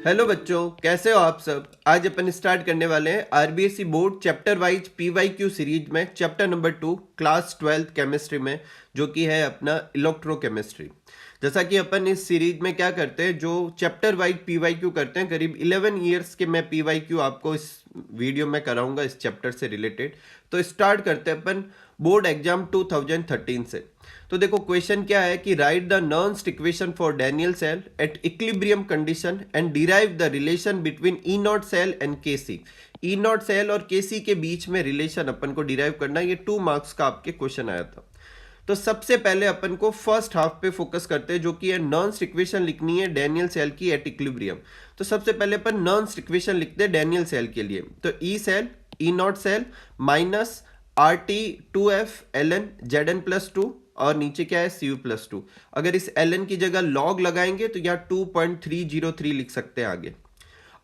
Hello बच्चों, कैसे हो आप सब। आज अपन स्टार्ट करने वाले हैं RBSE board chapter wise PYQ series में चैप्टर नंबर 2 क्लास 12 केमिस्ट्री में, जो कि है अपना इलेक्ट्रोकेमिस्ट्री। जैसा कि अपन इस सीरीज में क्या करते हैं, जो चैप्टर वाइज पीवाईक्यू करते हैं, करीब 11 ईयर्स के मैं पीवाईक्यू आपको इस वीडियो में कराऊंगा इस चैप्टर से रिलेटेड। तो स्टार्ट करते हैं अपन बोर्ड एग्जाम 2013 से। तो देखो क्वेश्चन क्या है कि write the Nernst equation for Daniell cell at equilibrium condition and derive the relation between E not cell and K C. E not cell और के सी के बीच में रिलेशन अपन को डिराइव करना, ये 2 मार्क्स का आपके क्वेश्चन आया था। तो सबसे पहले अपन को फर्स्ट हाफ पे फोकस करते हैं, जो कि है नॉन्स्ट इक्वेशन लिखनी है डैनियल सेल की एट इक्विलिब्रियम। तो सबसे पहले अपन नॉन्स्ट इक्वेशन लिखते हैं डैनियल सेल के लिए। तो E cell E not cell minus R T 2f L N Z N plus 2 और नीचे क्या है सी यू प्लस 2। अगर इस एल एन की जगह लॉग लगाएंगे तो यहाँ 2.303 लिख सकते हैं आगे।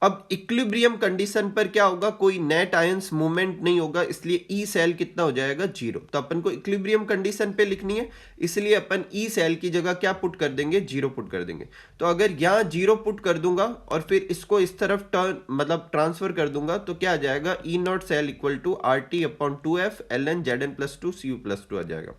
अब इक्विलिब्रियम कंडीशन पर क्या होगा, कोई नेट आयंस मूवमेंट नहीं होगा, इसलिए ई सेल कितना हो जाएगा 0। तो अपन को इक्विलिब्रियम कंडीशन पे लिखनी है, इसलिए अपन ई सेल की जगह क्या पुट कर देंगे, 0 पुट कर देंगे। तो अगर यहाँ 0 पुट कर दूंगा और फिर इसको इस तरफ टर्न मतलब ट्रांसफर कर दूंगा, तो क्या आ जाएगा E not cell equal to R T upon 2f L N Z N plus 2 C U plus 2 आ जाएगा।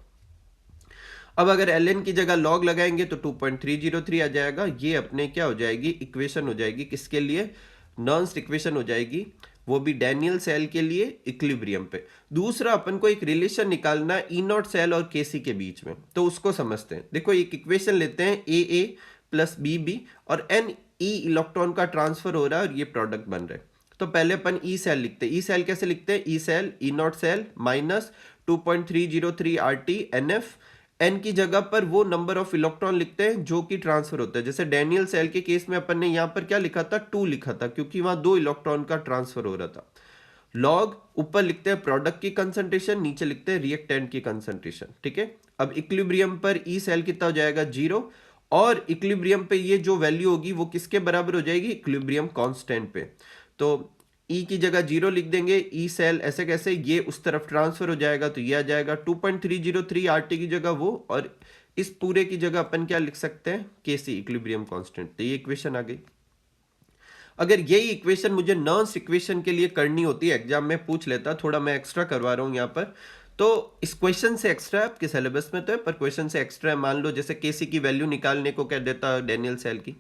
अब अगर एल एन की जगह लॉग लगाएंगे तो 2.303 आ जाएगा। ये अपने क्या हो जाएगी, इक्वेशन हो जाएगी किसके लिए, नॉन्स्ट इक्वेशन हो जाएगी, वो भी डैनियल सेल के लिए इक्विलिब्रियम पे। दूसरा अपन को एक रिलेशन निकालना है ई नॉट सेल और के सी के बीच में, तो उसको समझते हैं। देखो एक इक्वेशन लेते हैं ए प्लस बी और एन ई इलेक्ट्रॉन का ट्रांसफर हो रहा है और ये प्रोडक्ट बन रहा है। तो पहले अपन ई सेल लिखते हैं। ई सेल कैसे लिखते हैं, E cell E not cell minus 2.303 R T N F. N की जगह पर वो नंबर ऑफ इलेक्ट्रॉन लिखते हैं जो कि ट्रांसफर होता है। जैसे डैनियल सेल के केस में अपन ने यहां पर क्या लिखा था, 2 लिखा था, क्योंकि वहां 2 इलेक्ट्रॉन का ट्रांसफर हो रहा था। लॉग ऊपर लिखते हैं प्रोडक्ट की कंसंट्रेशन, नीचे लिखते हैं रिएक्टेंट की कंसंट्रेशन। ठीक है। अब इक्विलिब्रियम पर ई सेल कितना हो जाएगा 0, और इक्विलिब्रियम पे ये जो वैल्यू होगी वो किसके बराबर हो जाएगी, इक्विलिब्रियम कांस्टेंट पे। तो ई की जगह 0 लिख देंगे, ई सेल ऐसे कैसे, ये उस तरफ ट्रांसफर हो जाएगा, तो ये आ जाएगा 2.303 आर टी की जगह वो, और इस पूरे की जगह अपन क्या लिख सकते हैं, के सी इक्विलिब्रियम कांस्टेंट। तो ये इक्वेशन आ गई। अगर यही इक्वेशन मुझे नॉन्स इक्वेशन के लिए करनी होती है, एग्जाम में पूछ लेता, थोड़ा मैं एक्स्ट्रा करवा रहा हूँ यहाँ पर, तो इस क्वेश्चन से एक्स्ट्रा आपके सिलेबस में तो है, पर क्वेश्चन से एक्स्ट्रा है। मान लो जैसे केसी की वैल्यू निकालने को कह देता डैनियल सेल की,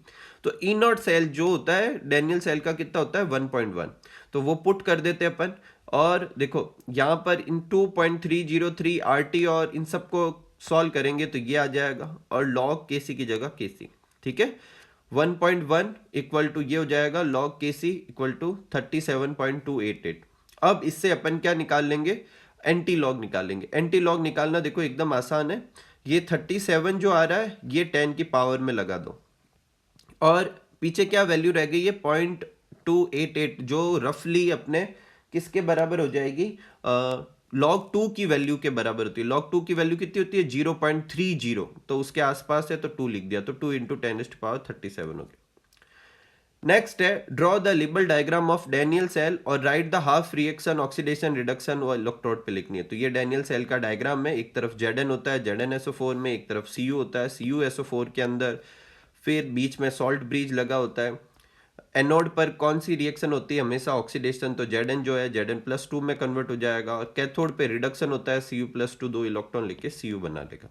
तो ई नॉट सेल जो होता है डैनियल सेल का कितना होता है 1.1, तो वो पुट कर देते हैं अपन। और देखो यहाँ पर इन 2.303 आर टी और इन सबको सॉल्व करेंगे तो ये आ जाएगा, और लॉग के सी की जगह के सी। ठीक है। 1.1 इक्वल टू ये हो जाएगा लॉग के सी इक्वल टू 37.288। अब इससे अपन क्या निकाल लेंगे, एंटी लॉग निकालेंगे। एंटी लॉग निकालना देखो एकदम आसान है। ये 37 जो आ रहा है ये 10 की पावर में लगा दो, और पीछे क्या वैल्यू रह गई है 0.288, जो रफली अपने किसके बराबर हो जाएगी, लॉग 2 की वैल्यू के बराबर होती है। लॉग 2 की वैल्यू कितनी होती है 0.30, तो उसके आसपास है तो 2 लिख दिया, तो 2 इंटू 10⁻37 हो गया। नेक्स्ट है draw the label diagram of Daniell cell और write the half reaction oxidation reduction और इलेक्ट्रोड पे लिखनी है। तो ये डैनियल सेल का डायग्राम में एक तरफ Zn होता है ZnSO4 में, एक तरफ Cu होता है CuSO4 के अंदर, फिर बीच में सॉल्ट ब्रिज लगा होता है। एनोड पर कौन सी रिएक्शन होती है, हमेशा ऑक्सीडेशन, तो Zn जो है Zn प्लस 2 में कन्वर्ट हो जाएगा, और कैथोड पे रिडक्शन होता है Cu प्लस 2, 2 इलेक्ट्रॉन लेके Cu बना लेगा।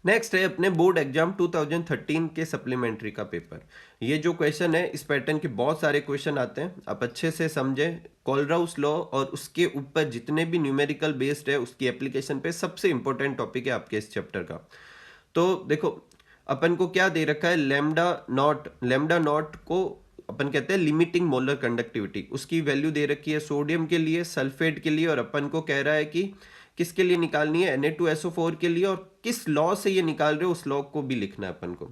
नेक्स्ट है अपने बोर्ड एग्जाम 2013 के सप्लीमेंट्री का पेपर। ये जो क्वेश्चन है इस पैटर्न के बहुत सारे क्वेश्चन आते हैं, आप अच्छे से समझें। कोलराउस लॉ और उसके ऊपर जितने भी न्यूमेरिकल बेस्ड है उसकी एप्लीकेशन पे सबसे इंपॉर्टेंट टॉपिक है आपके इस चैप्टर का। तो देखो अपन को क्या दे रखा है, लेमडा नॉट को अपन कहते हैं लिमिटिंग मोलर कंडक्टिविटी, उसकी वैल्यू दे रखी है सोडियम के लिए, सल्फेट के लिए, और अपन को कह रहा है कि किसके लिए निकालनी है, Na2SO4 के लिए, और किस लॉ से ये निकाल रहे हो उस लॉ को भी लिखना है अपन को।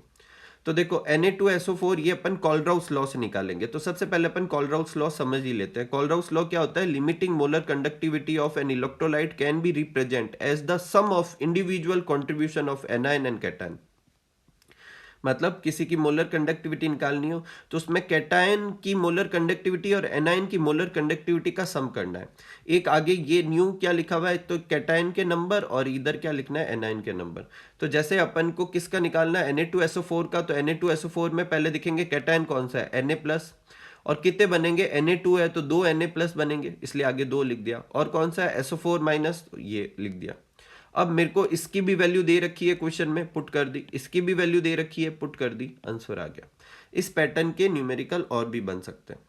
तो देखो Na2SO4 ये अपन कोलराउस लॉ से निकालेंगे। तो सबसे पहले अपन कोलराउस लॉ समझ ही लेते हैं। कोलराउस लॉ क्या होता है, limiting molar conductivity of an electrolyte can be represent as the sum of individual contribution of anion and cation. मतलब किसी की मोलर कंडक्टिविटी निकालनी हो तो उसमें कैटायन की मोलर कंडक्टिविटी और एनायन की मोलर कंडक्टिविटी का सम करना है। एक आगे ये न्यू क्या लिखा हुआ है, तो कैटायन के नंबर, और इधर क्या लिखना है, एनायन के नंबर। तो जैसे अपन को किसका निकालना है, Na2SO4 का, तो Na2SO4 में पहले दिखेंगे कैटायन कौन सा है, Na+, और कितने बनेंगे, Na2 है तो 2 Na+ बनेंगे, इसलिए आगे 2 लिख दिया। और कौन सा है, SO4-, ये लिख दिया। अब मेरे को इसकी भी वैल्यू दे रखी है क्वेश्चन में, पुट कर दी, इसकी भी वैल्यू दे रखी है, पुट कर दी, आंसर आ गया। इस पैटर्न के न्यूमेरिकल और भी बन सकते हैं।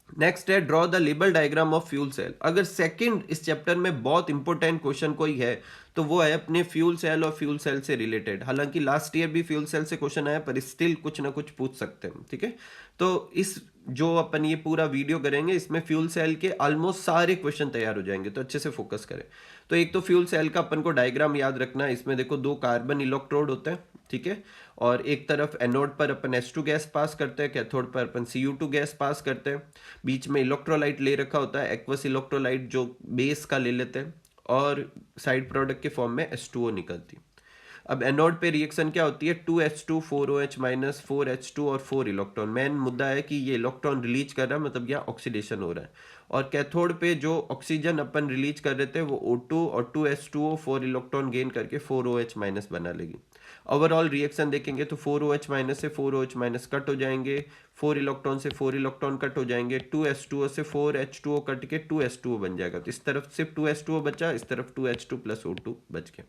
नेक्स्ट है draw the label diagram of fuel cell. अगर सेकंड इस चैप्टर में बहुत इंपॉर्टेंट क्वेश्चन कोई है तो वो है अपने फ्यूल सेल और फ्यूल सेल से रिलेटेड। हालांकि लास्ट ईयर भी फ्यूल सेल से क्वेश्चन आया, पर स्टिल कुछ ना कुछ पूछ सकते हैं, ठीक है। तो इस जो अपन ये पूरा वीडियो करेंगे इसमें फ्यूल सेल के ऑलमोस्ट सारे क्वेश्चन तैयार हो जाएंगे, तो अच्छे से फोकस करें। तो एक तो फ्यूल सेल का अपन को डायग्राम याद रखना है। इसमें देखो 2 कार्बन इलेक्ट्रोड होते हैं, ठीक है, और एक तरफ एनोड पर अपन H2 गैस पास करते हैं, कैथोड पर अपन Cu2 गैस पास करते हैं। बीच में इलेक्ट्रोलाइट ले रखा होता है, एक्वस इलेक्ट्रोलाइट जो बेस का ले लेते हैं, और साइड प्रोडक्ट के फॉर्म में H2O निकलती। अब एनोड पे रिएक्शन क्या होती है, 2H2 4OH- 4H2 और 4 इलेक्ट्रॉन। मेन मुद्दा है कि ये इलेक्ट्रॉन रिलीज कर रहा है, मतलब यहाँ ऑक्सीडेशन हो रहा है। और कैथोड पे जो ऑक्सीजन अपन रिलीज कर रहे थे वो O2 और 2H2O 4 इलेक्ट्रॉन गेन करके 4OH- बना लेगी। ओवरऑल रिएक्शन देखेंगे तो 4OH- से 4OH- कट हो जाएंगे, 4 इलेक्ट्रॉन से 4 इलेक्ट्रॉन कट हो जाएंगे, 2H2O से 4H2O कट के 2H2O बन जाएगा। तो इस तरफ सिर्फ 2H2O बचा, इस तरफ 2H2 + O2 बच गया।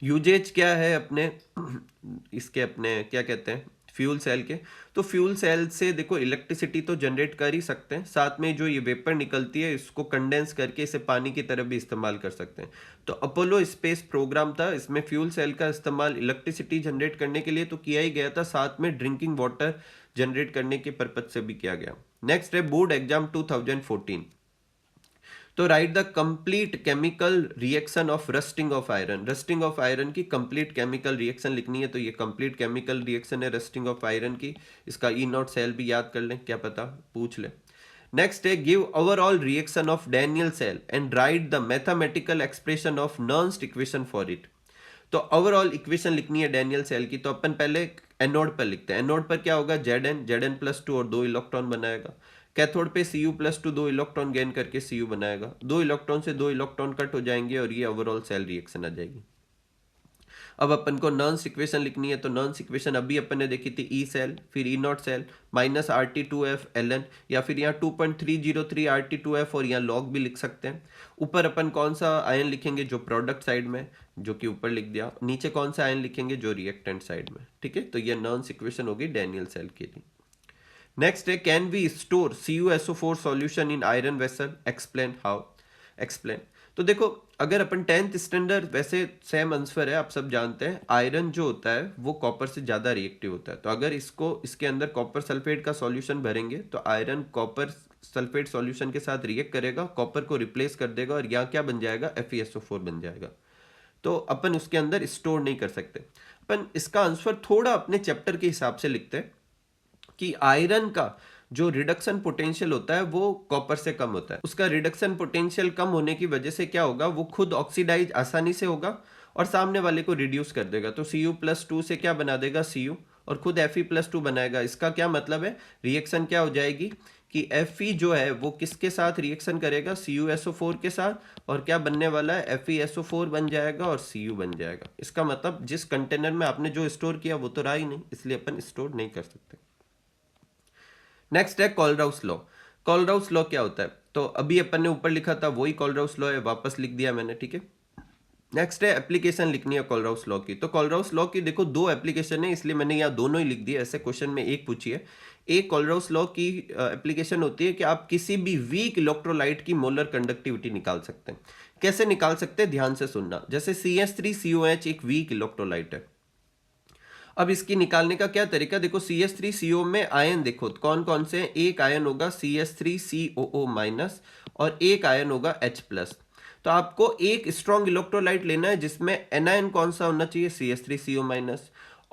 यूजेज क्या है अपने इसके, अपने क्या कहते हैं, फ्यूल सेल के। तो फ्यूल सेल से देखो इलेक्ट्रिसिटी तो जनरेट कर ही सकते हैं, साथ में जो ये वेपर निकलती है इसको कंडेंस करके इसे पानी की तरह भी इस्तेमाल कर सकते हैं। तो अपोलो स्पेस प्रोग्राम था, इसमें फ्यूल सेल का इस्तेमाल इलेक्ट्रिसिटी जनरेट करने के लिए तो किया ही गया था, साथ में ड्रिंकिंग वाटर जनरेट करने के पर्पज से भी किया गया। नेक्स्ट है बोर्ड एग्जाम 2014। तो right the complete chemical reaction of rusting of iron. Rusting of iron की कंप्लीट केमिकल रिएक्शन लिखनी है, तो ये कंप्लीट केमिकल रिएक्शन है रस्टिंग ऑफ आयरन की। इसका E0 सेल भी याद कर लें, क्या पता पूछ ले। नेक्स्ट है give overall reaction of Daniell cell and write the mathematical expression of Nernst equation for it. तो ओवरऑल इक्वेशन लिखनी है डैनियल सेल की, तो अपन पहले एनोड पर लिखते हैं। एनोड पर क्या होगा, Zn+2 और 2 इलेक्ट्रॉन बनाएगा। कैथोड पे Cu+2 2 इलेक्ट्रॉन गेन करके Cu बनाएगा। 2 इलेक्ट्रॉन से 2 इलेक्ट्रॉन कट हो जाएंगे और ये ओवरऑल सेल रिएक्शन आ जाएगी। अब अपन को नॉन्स इक्वेशन लिखनी है, तो नॉन्स इक्वेशन अभी अपन ने देखी थी, E सेल फिर E0 सेल -RT2F ln, या फिर यहाँ 2.303 RT2F, और यहाँ लॉग भी लिख सकते हैं। ऊपर अपन कौन सा आयन लिखेंगे, जो प्रोडक्ट साइड में, जो कि ऊपर लिख दिया। नीचे कौन सा आयन लिखेंगे, जो रिएक्टेंट साइड में, ठीक है। तो ये नॉन्स इक्वेशन होगी डैनियल सेल के लिए। नेक्स्ट है can we store CuSO4 solution in iron vessel, explain how. Explain. तो देखो अगर अपन 10th स्टैंडर्ड, वैसे सेम आंसर है, आप सब जानते हैं, आयरन जो होता है वो कॉपर से ज़्यादा रिएक्टिव होता है। तो अगर इसको इसके अंदर कॉपर सल्फेट का सॉल्यूशन भरेंगे तो आयरन कॉपर सल्फेट सॉल्यूशन के साथ रिएक्ट करेगा, कॉपर को रिप्लेस कर देगा, और यहाँ क्या बन जाएगा, FeSO4 बन जाएगा। तो अपन उसके अंदर स्टोर नहीं कर सकते। अपन इसका आंसर थोड़ा अपने चैप्टर के हिसाब से लिखते हैं कि आयरन का जो रिडक्शन पोटेंशियल होता है वो कॉपर से कम होता है। उसका रिडक्शन पोटेंशियल कम होने की वजह से क्या होगा, वो खुद ऑक्सीडाइज आसानी से होगा और सामने वाले को रिड्यूस कर देगा। तो Cu+2 से क्या बना देगा, Cu, और खुद Fe+2 बनाएगा। इसका क्या मतलब है, रिएक्शन क्या हो जाएगी कि Fe जो है वो किसके साथ रिएक्शन करेगा, CuSO4 के साथ, और क्या बनने वाला है, FeSO4 बन जाएगा और Cu बन जाएगा। इसका मतलब जिस कंटेनर में आपने जो स्टोर किया वो तो रहा ही नहीं, इसलिए अपन स्टोर नहीं कर सकते। नेक्स्ट है कॉलराउस लॉ। कॉलराउस लॉ क्या होता है, तो अभी अपन ने ऊपर लिखा था वही कॉलराउस लॉ है, वापस लिख दिया मैंने, ठीक है। नेक्स्ट है एप्लीकेशन लिखनी है कॉलराउस लॉ की। तो कॉलराउस लॉ की देखो 2 एप्लीकेशन है, इसलिए मैंने यहाँ दोनों ही लिख दिए। ऐसे क्वेश्चन में एक पूछी है। एक कॉलराउस लॉ की एप्लीकेशन होती है कि आप किसी भी वीक इलेक्ट्रोलाइट की मोलर कंडक्टिविटी निकाल सकते हैं। कैसे निकाल सकते हैं, ध्यान से सुनना। जैसे CH3COH एक वीक इलेक्ट्रोलाइट है। अब इसकी निकालने का क्या तरीका, देखो CH3CO में आयन देखो कौन कौन से हैं। एक आयन होगा CH3COO- और एक आयन होगा H+। तो आपको एक स्ट्रॉन्ग इलेक्ट्रोलाइट लेना है जिसमें एनायन कौन सा होना चाहिए, CH3CO-,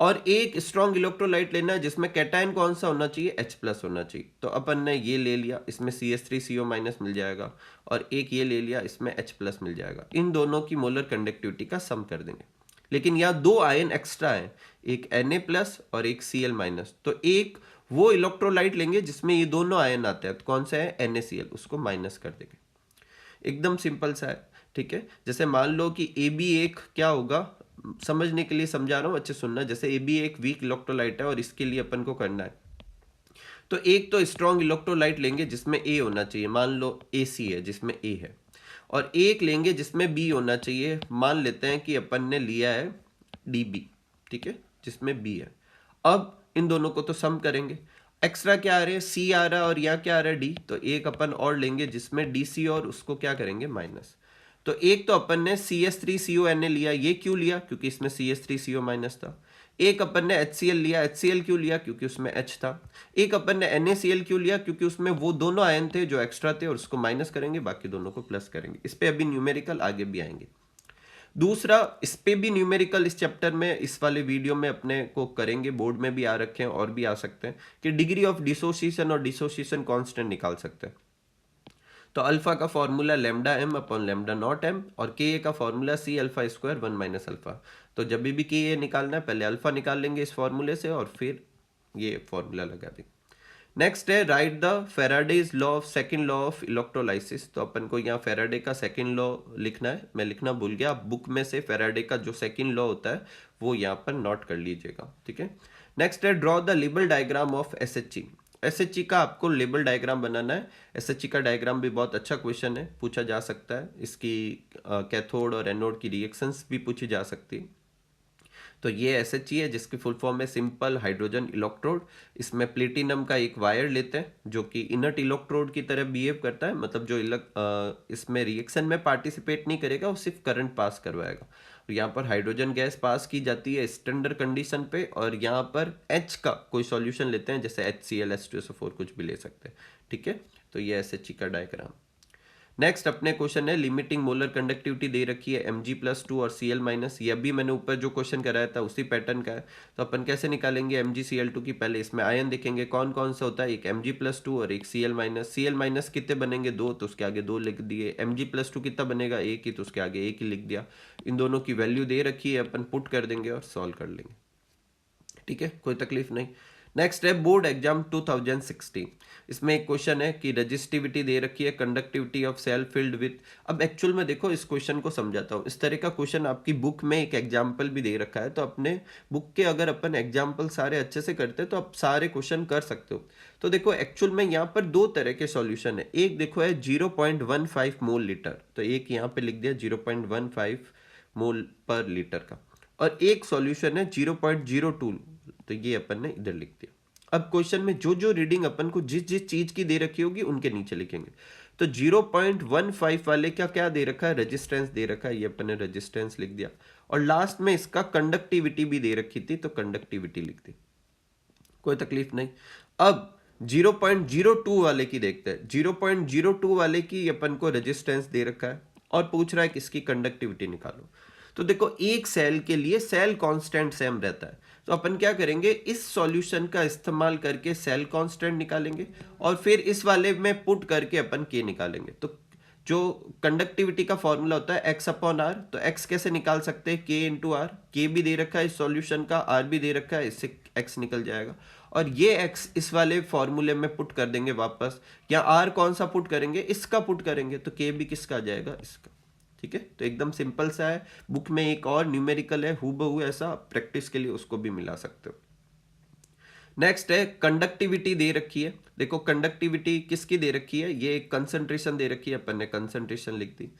और एक स्ट्रॉन्ग इलेक्ट्रोलाइट लेना है जिसमें कैटायन कौन सा होना चाहिए, H+ होना चाहिए। तो अपन ने ये ले लिया, इसमें CH3CO- मिल जाएगा, और एक ये ले लिया, इसमें H+ मिल जाएगा। इन दोनों की मोलर कंडक्टिविटी का सम कर देंगे। लेकिन यहाँ दो आयन एक्स्ट्रा है, एक Na+ और एक Cl-, तो एक वो इलेक्ट्रोलाइट लेंगे जिसमें ये दोनों आयन आते हैं, तो कौन सा है NaCl, उसको माइनस कर देंगे। एकदम सिंपल सा है, ठीक है। जैसे मान लो कि Ab क्या होगा, समझने के लिए समझा रहा हूँ, अच्छे सुनना। जैसे Ab एक वीक इलेक्ट्रोलाइट है और इसके लिए अपन को करना है, तो एक तो स्ट्रॉन्ग इलेक्ट्रोलाइट लेंगे जिसमें A होना चाहिए, मान लो Ac है जिसमें A है, और एक लेंगे जिसमें B होना चाहिए, मान लेते हैं कि अपन ने लिया है Db, ठीक है, जिसमें B है। अब इन दोनों को तो सम करेंगे, एक्स्ट्रा क्या आ रहा है, C आ रहा है और यहाँ क्या आ रहा है D, तो एक अपन और लेंगे जिसमें DC, और उसको क्या करेंगे माइनस। तो एक तो अपन ने CH3CONa लिया, ये क्यों लिया, क्योंकि इसमें CH3CO- था। एक अपन ने HCl लिया, HCl क्यों लिया, क्योंकि उसमें H था। एक अपन ने NaCl क्यों लिया, क्योंकि उसमें वो दोनों आयन थे जो एक्स्ट्रा थे, और उसको माइनस करेंगे, बाकी दोनों को प्लस करेंगे। इस पे अभी न्यूमेरिकल आगे भी आएंगे। दूसरा, इस पे भी न्यूमेरिकल इस चैप्टर में, इस वाले वीडियो में अपने को करेंगे, बोर्ड में भी आ रखे हैं और भी आ सकते हैं, कि डिग्री ऑफ डिसोसिएशन और डिसोसिएशन कांस्टेंट निकाल सकते हैं। तो अल्फा का फॉर्मूला λm/λ0m, और के का फॉर्मूला C∝² 1 - अल्फा। तो जब भी के निकालना है, पहले अल्फा निकाल लेंगे इस फॉर्मूले से, और फिर ये फॉर्मूला लगा देंगे। नेक्स्ट है write the Faraday's law of second law of electrolysis. तो अपन को यहाँ फेराडे का सेकंड लॉ लिखना है, मैं लिखना भूल गया, आप बुक में से फेराडे का जो सेकंड लॉ होता है वो यहाँ पर नोट कर लीजिएगा, ठीक है। नेक्स्ट है draw the label diagram of SHE। SHE का आपको लेबल डायग्राम बनाना है। SHE का डायग्राम भी बहुत अच्छा क्वेश्चन है, पूछा जा सकता है। इसकी कैथोड और एनोड की रिएक्शंस भी पूछी जा सकती है। तो ये SHE है जिसकी फुल फॉर्म है सिंपल हाइड्रोजन इलेक्ट्रोड। इसमें प्लेटिनम का एक वायर लेते हैं जो कि इनर्ट इलेक्ट्रोड की तरह बिहेव करता है, मतलब जो इसमें रिएक्शन में पार्टिसिपेट नहीं करेगा, वो सिर्फ करंट पास करवाएगा। तो यहाँ पर हाइड्रोजन गैस पास की जाती है स्टैंडर्ड कंडीशन पे, और यहाँ पर H का कोई सॉल्यूशन लेते हैं, जैसे HCl H2SO4 कुछ भी ले सकते हैं, ठीक है। तो ये SHE का डायग्राम। नेक्स्ट अपने क्वेश्चन है लिमिटिंग मोलर कंडक्टिविटी दे रखी है Mg+2 और Cl-। ये अभी मैंने ऊपर जो क्वेश्चन कराया था उसी पैटर्न का है। तो अपन कैसे निकालेंगे MgCl2 की, पहले इसमें आयन देखेंगे कौन कौन सा होता है, एक Mg+2 और एक Cl-। Cl- कितने बनेंगे, 2, तो उसके आगे 2 लिख दिए। Mg+2 कितना बनेगा, 1 ही, तो उसके आगे 1 ही लिख दिया। इन दोनों की वैल्यू दे रखी है, अपन पुट कर देंगे और सॉल्व कर लेंगे, ठीक है, कोई तकलीफ नहीं। नेक्स्ट है बोर्ड एग्जाम 2016। इसमें एक क्वेश्चन है कि रजिस्टिविटी दे रखी है conductivity of cell filled with. अब एक्चुअल में देखो, इस क्वेश्चन को समझाता हूँ। इस तरह का क्वेश्चन आपकी बुक में एक एग्जाम्पल भी दे रखा है, तो अपने बुक के अगर अपन एग्जाम्पल सारे अच्छे से करते हैं तो आप सारे क्वेश्चन कर सकते हो। तो देखो एक्चुअल में यहाँ पर दो तरह के सॉल्यूशन है। एक देखो है 0.15 मोल लीटर, तो एक यहाँ पे लिख दिया 0.15 मोल पर लीटर का, और एक सॉल्यूशन है 0.02, तो ये अपन ने इधर लिख दिया। अब क्वेश्चन में जो जो रीडिंग अपन को जिस जिस चीज की दे रखी होगी उनके नीचे लिखेंगे। तो 0.15 वाले का क्या दे रखा है, रेजिस्टेंस दे रखा है, ये अपन ने रेजिस्टेंस लिख दिया। और लास्ट में इसका कंडक्टिविटी भी दे रखी थी, तो कंडक्टिविटी लिख दी, कोई तकलीफ नहीं। अब 0.02 वाले की देखते हैं। 0.02 वाले की अपन को रेजिस्टेंस दे रखा है और पूछ रहा है कि इसकी कंडक्टिविटी निकालो। तो देखो एक सेल के लिए सेल कांस्टेंट सेम रहता है, तो अपन क्या करेंगे, इस सॉल्यूशन का इस्तेमाल करके सेल कांस्टेंट निकालेंगे, और फिर इस वाले में पुट करके अपन के निकालेंगे। तो जो कंडक्टिविटी का फॉर्मूला होता है x/r, तो x कैसे निकाल सकते हैं, k/r। k भी दे रखा है इस सॉल्यूशन का, r भी दे रखा है, इससे x निकल जाएगा। और ये x इस वाले फॉर्मूले में पुट कर देंगे वापस, या r कौन सा पुट करेंगे, इसका पुट करेंगे, तो k भी किसका आ जाएगा, इसका, ठीक है। तो एकदम सिंपल सा है। बुक में एक और न्यूमेरिकल है हूबहू ऐसा, प्रैक्टिस के लिए उसको भी मिला सकते हो। नेक्स्ट है कंडक्टिविटी दे रखी है। देखो कंडक्टिविटी किसकी दे रखी है, ये कंसंट्रेशन दे रखी है, अपन ने कंसंट्रेशन लिख दी।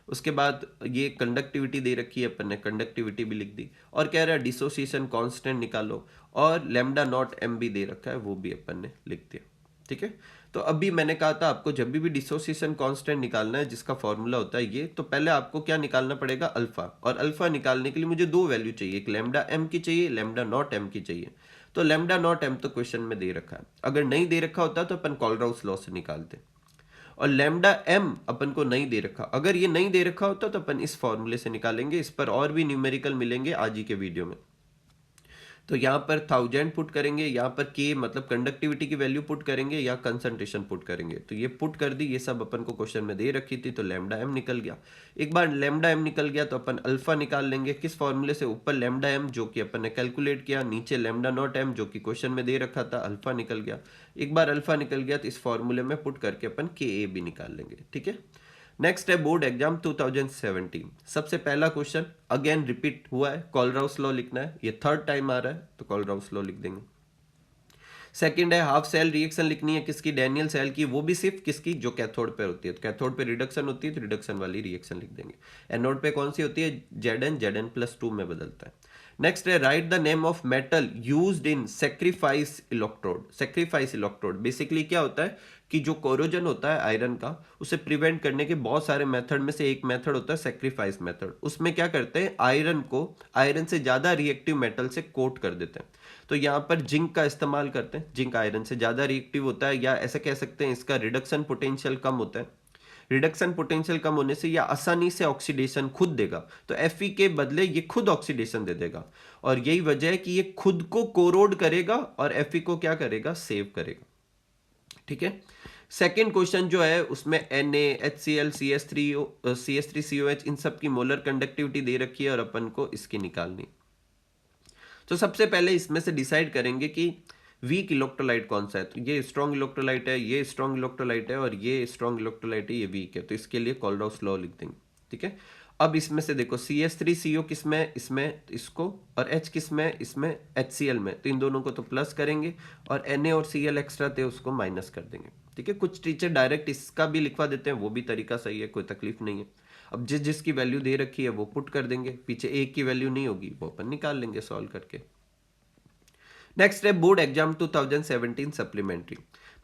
उसके बाद ये कंडक्टिविटी दे रखी है, अपन ने कंडक्टिविटी भी लिख दी। और कह रहा है डिसोसिएशन कांस्टेंट निकालो, और λ0m भी दे रखा है, वो भी अपन ने लिख दिया, ठीक है। तो अभी मैंने कहा था आपको जब भी डिसोसिएशन कांस्टेंट निकालना है जिसका फॉर्मूला होता है ये, तो पहले आपको क्या निकालना पड़ेगा, अल्फा। और अल्फा निकालने के लिए मुझे दो वैल्यू चाहिए, एक λm की चाहिए, λ0m की चाहिए। तो λ0m तो क्वेश्चन में दे रखा है, अगर नहीं दे रखा होता तो अपन कोलराउस लॉ से निकालते। और λm अपन को नहीं दे रखा, अगर ये नहीं दे रखा होता तो अपन इस फॉर्मूले से निकालेंगे। इस पर और भी न्यूमेरिकल मिलेंगे आज ही के वीडियो में। तो यहाँ पर 1000 पुट करेंगे, यहाँ पर के मतलब कंडक्टिविटी की वैल्यू पुट करेंगे या कंसंट्रेशन पुट करेंगे। तो ये पुट कर दी, ये सब अपन को क्वेश्चन में दे रखी थी, तो लैम्डा एम निकल गया। एक बार लैम्डा एम निकल गया तो अपन अल्फा निकाल लेंगे। किस फॉर्मूले से? ऊपर लैम्डा एम जो कि अपन ने कैलकुलेट किया, नीचे लैम्डा नॉट एम जो कि क्वेश्चन में दे रखा था, अल्फा निकल गया। एक बार अल्फा निकल गया तो इस फॉर्मूले में पुट करके अपन के ए भी निकाल लेंगे। ठीक है, नेक्स्ट है बोर्ड एग्जाम 2017। सबसे पहला क्वेश्चन अगेन रिपीट हुआ है, कॉलराउस लॉ लिखना है, ये थर्ड टाइम आ रहा है तो कॉलराउस लॉ लिख देंगे। सेकंड है हाफ सेल रिएक्शन लिखनी है, किसकी? डैनियल सेल की, वो भी सिर्फ किसकी? जो कैथोड पे होती है। तो कैथोड पे रिडक्शन होती है तो रिडक्शन वाली रिएक्शन लिख देंगे। एनोड पे कौन सी होती है? Zn+2 में बदलता है। नेक्स्ट है write the name of metal used in sacrifice electrode. Sacrifice electrode basically क्या होता है कि जो कोरोजन होता है आयरन का, उसे प्रिवेंट करने के बहुत सारे मेथड में से एक मेथड होता है सेक्रीफाइस मेथड। उसमें क्या करते हैं, आयरन को आयरन से ज्यादा रिएक्टिव मेटल से कोट कर देते हैं। तो यहाँ पर जिंक का इस्तेमाल करते हैं, जिंक आयरन से ज्यादा रिएक्टिव होता है, या ऐसा कह सकते हैं इसका रिडक्शन पोटेंशियल कम होता है। रिडक्शन पोटेंशियल कम होने से यह आसानी से ऑक्सीडेशन खुद देगा, तो Fe के बदले ये खुद ऑक्सीडेशन दे देगा, और यही वजह है कि ये खुद को कोरोड करेगा और Fe को क्या करेगा? सेव करेगा। ठीक है, सेकेंड क्वेश्चन जो है उसमें Na, HCl, CH3COH इन सब की मोलर कंडक्टिविटी दे रखी है और अपन को इसकी निकालनी। तो सबसे पहले इसमें से डिसाइड करेंगे कि वीक इलेक्ट्रोलाइट कौन सा है। तो ये स्ट्रॉन्ग इलेक्ट्रोलाइट है, ये स्ट्रॉन्ग इलेक्ट्रोलाइट है, और ये स्ट्रॉन्ग इलेक्ट्रोलाइट है, ये वीक है। तो इसके लिए कॉलराउस लॉ लिख देंगे। ठीक है, अब इसमें से देखो CH3CO किस में? इसमें इसको, और H किस में? इसमें HCl में। तो इन दोनों को तो प्लस करेंगे, और Na और Cl एक्स्ट्रा थे उसको माइनस कर देंगे। ठीक है, कुछ टीचर डायरेक्ट इसका भी लिखवा देते हैं, वो भी तरीका सही है, कोई तकलीफ नहीं है। अब जिस जिसकी वैल्यू दे रखी है वो पुट कर देंगे, पीछे एक की वैल्यू नहीं होगी वो अपन निकाल लेंगे सॉल्व करके। नेक्स्ट है बोर्ड एग्जाम 2017 सप्लीमेंट्री।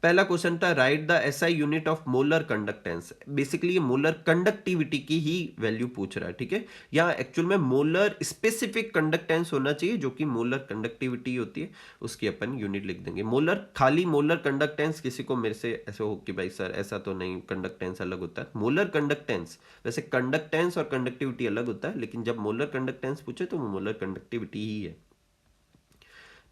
पहला क्वेश्चन था right the SI unit of molar conductance. Basically ये मोलर कंडक्टिविटी की ही वैल्यू पूछ रहा है। ठीक है, यहाँ एक्चुअल में मोलर स्पेसिफिक कंडक्टेंस होना चाहिए, जो कि मोलर कंडक्टिविटी होती है, उसकी अपन यूनिट लिख देंगे। मोलर, खाली मोलर कंडक्टेंस किसी को मेरे से ऐसे हो कि भाई सर ऐसा तो नहीं, कंडक्टेंस अलग होता है। मोलर कंडक्टेंस, वैसे कंडक्टेंस और कंडक्टिविटी अलग होता है, लेकिन जब मोलर कंडक्टेंस पूछे तो वो मोलर कंडक्टिविटी ही है।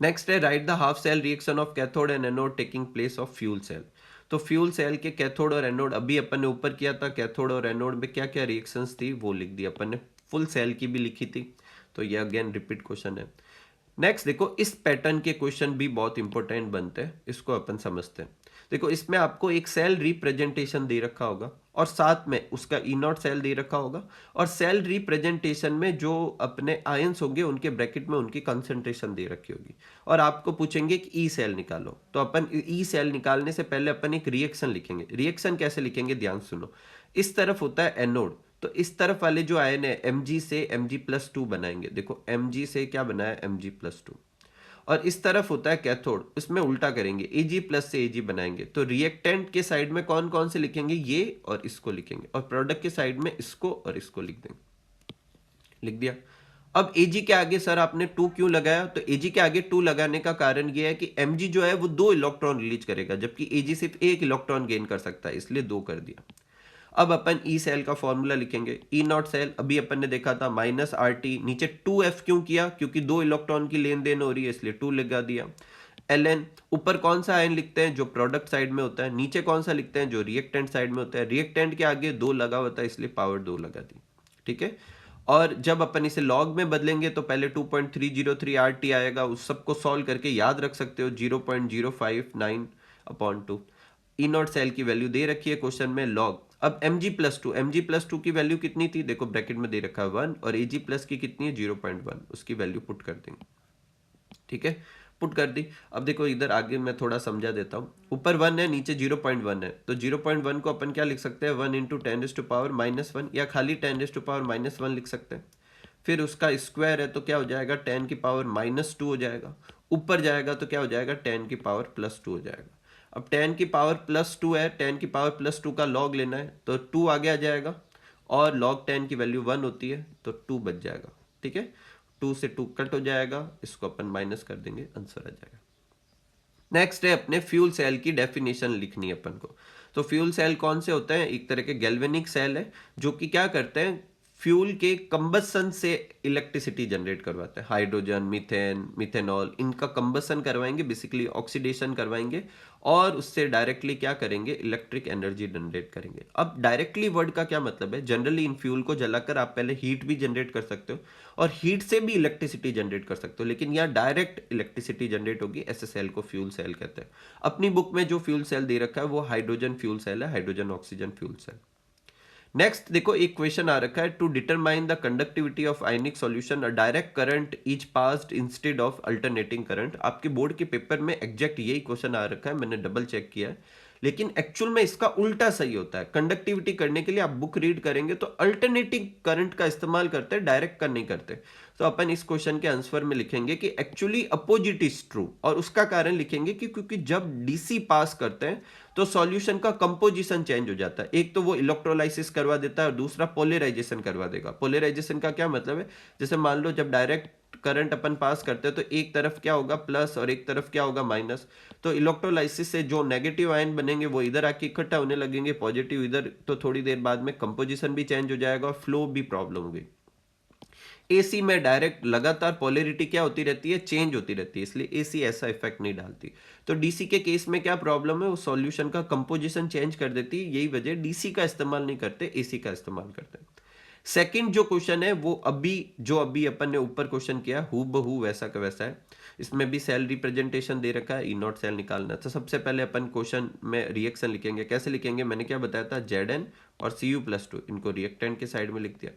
नेक्स्ट है write the half cell reaction of cathode and anode taking place of fuel cell. तो फ्यूल सेल के कैथोड और एनोड अभी अपन ने ऊपर किया था, कैथोड और एनोड में क्या क्या रिएक्शंस थी वो लिख दी अपन ने, फुल सेल की भी लिखी थी। तो ये अगेन रिपीट क्वेश्चन है। नेक्स्ट देखो, इस पैटर्न के क्वेश्चन भी बहुत इंपॉर्टेंट बनते हैं, इसको अपन समझते हैं। देखो इसमें आपको एक सेल रिप्रेजेंटेशन दे रखा होगा और साथ में उसका ई नॉट सेल दे रखा होगा, और सेल रिप्रेजेंटेशन में जो अपने आयंस होंगे उनके ब्रैकेट में उनकी कंसंट्रेशन दे रखी होगी, और आपको पूछेंगे कि ई सेल निकालो। तो अपन ई सेल निकालने से पहले अपन एक रिएक्शन लिखेंगे। रिएक्शन कैसे लिखेंगे, ध्यान सुनो। इस तरफ होता है एनोड, तो इस तरफ वाले जो आयन है Mg से Mg+2 बनाएंगे। देखो Mg से क्या बना है, Mg+2। और इस तरफ होता है कैथोड, उसमें उल्टा करेंगे, Ag+ से Ag बनाएंगे। तो रिएक्टेंट के साइड में कौन कौन से लिखेंगे, ये और इसको लिखेंगे, और प्रोडक्ट के साइड में इसको और इसको लिख देंगे। लिख दिया। अब Ag के आगे सर आपने 2 क्यों लगाया? तो Ag के आगे 2 लगाने का कारण यह है कि Mg जो है वो 2 इलेक्ट्रॉन रिलीज करेगा, जबकि Ag सिर्फ 1 इलेक्ट्रॉन गेन कर सकता है, इसलिए 2 कर दिया। अब अपन ई सेल का फॉर्मूला लिखेंगे। ई नॉट सेल अभी अपन ने देखा था -RT, नीचे 2F क्यों किया? क्योंकि 2 इलेक्ट्रॉन की लेन देन हो रही है, इसलिए 2 लगा दिया। Ln ऊपर कौन सा आयन लिखते हैं, जो प्रोडक्ट साइड में होता है, नीचे कौन सा लिखते हैं, जो रिएक्टेंट साइड में होता है। रिएक्टेंट के आगे 2 लगा होता है, इसलिए पावर 2 लगा दी। ठीक है, और जब अपन इसे लॉग में बदलेंगे तो पहले 2.303 RT आएगा, उस सबको सॉल्व करके याद रख सकते हो 0.059/2। ई नॉट सेल की वैल्यू दे रखी है क्वेश्चन में लॉग। अब Mg+2 की वैल्यू कितनी थी, देखो ब्रैकेट में दे रखा है 1, और Ag+ की कितनी है 0.1, उसकी वैल्यू पुट कर देंगे। ठीक है, पुट कर दी। अब देखो इधर आगे मैं थोड़ा समझा देता हूँ। ऊपर 1 है, नीचे 0.1 है, तो 0.1 को अपन क्या लिख सकते हैं, 1 × 10⁻⁻1, या खाली 10⁻⁻1 लिख सकते हैं। फिर उसका स्क्वायर है तो क्या हो जाएगा, 10⁻⁻2 हो जाएगा। ऊपर जाएगा तो क्या हो जाएगा, 10⁻+2 हो जाएगा। अब 10⁻+2 है, 10⁻+2 का लॉग लेना है तो 2 आगे आ जाएगा, और log 10 की वैल्यू 1 होती है तो 2 बच जाएगा। ठीक है, 2 से 2 कट हो जाएगा, इसको अपन माइनस कर देंगे, आंसर आ जाएगा। नेक्स्ट है अपने फ्यूल सेल की डेफिनेशन लिखनी है अपन को। तो फ्यूल सेल कौन से होते हैं, एक तरह के गैल्वेनिक सेल है, जो कि क्या करते हैं, फ्यूल के कंबसन से इलेक्ट्रिसिटी जनरेट करवाते हैं। हाइड्रोजन, मीथेन, मिथेनॉल, इनका कंबसन करवाएंगे, बेसिकली ऑक्सीडेशन करवाएंगे और उससे डायरेक्टली क्या करेंगे, इलेक्ट्रिक एनर्जी जनरेट करेंगे। अब डायरेक्टली वर्ड का क्या मतलब है, जनरली इन फ्यूल को जलाकर आप पहले हीट भी जनरेट कर सकते हो और हीट से भी इलेक्ट्रिसिटी जनरेट कर सकते हो, लेकिन यहाँ डायरेक्ट इलेक्ट्रिसिटी जनरेट होगी, ऐसे सेल को फ्यूल सेल कहते हैं। अपनी बुक में जो फ्यूल सेल दे रखा है वो हाइड्रोजन फ्यूल सेल है, hydrogen oxygen fuel cell. Next देखो, एक क्वेश्चन आ रखा है, to determine the conductivity of ionic solution a direct current is passed instead of alternating current. आपके बोर्ड के पेपर में एग्जैक्ट यही क्वेश्चन आ रखा है, मैंने डबल चेक किया है, लेकिन एक्चुअल में इसका उल्टा सही होता है। कंडक्टिविटी करने के लिए आप बुक रीड करेंगे तो अल्टरनेटिंग करंट का इस्तेमाल करते हैं, डायरेक्ट का नहीं करते। तो अपन इस क्वेश्चन के आंसर में लिखेंगे कि एक्चुअली अपोजिट इज ट्रू, और उसका कारण लिखेंगे कि क्योंकि जब डीसी पास करते हैं तो सॉल्यूशन का कंपोजिशन चेंज हो जाता है। एक तो वो इलेक्ट्रोलाइसिस करवा देता है और दूसरा पोलराइजेशन करवा देगा। पोलराइजेशन का क्या मतलब है, जैसे मान लो जब डायरेक्ट करंट अपन पास करते हैं तो एक तरफ क्या होगा प्लस और एक तरफ क्या होगा माइनस, तो इलेक्ट्रोलाइसिस से जो नेगेटिव आयन बनेंगे वो इधर आके इकट्ठा होने लगेंगे, पॉजिटिव इधर, तो थोड़ी देर बाद में कंपोजिशन भी चेंज हो जाएगा और फ्लो भी प्रॉब्लम होगी। एसी में डायरेक्ट लगातार पोलैरिटी क्या होती रहती है, चेंज होती रहती है, इसलिए एसी ऐसा इफेक्ट नहीं डालती। तो डीसी के केस में क्या प्रॉब्लम है, वो सॉल्यूशन का कंपोजिशन चेंज कर देती है, यही वजह डीसी का इस्तेमाल नहीं करते, एसी का इस्तेमाल करते हैं। सेकंड जो क्वेश्चन है वो अभी अपन ने ऊपर क्वेश्चन किया हु बहू वैसा का वैसा है, इसमें भी सेल रिप्रेजेंटेशन दे रखा है, ई नॉट सेल निकालना। तो सबसे पहले अपन क्वेश्चन में रिएक्शन लिखेंगे, कैसे लिखेंगे, मैंने क्या बताया था, Zn और Cu+2 इनको रिएक्टेंट के साइड में लिख दिया,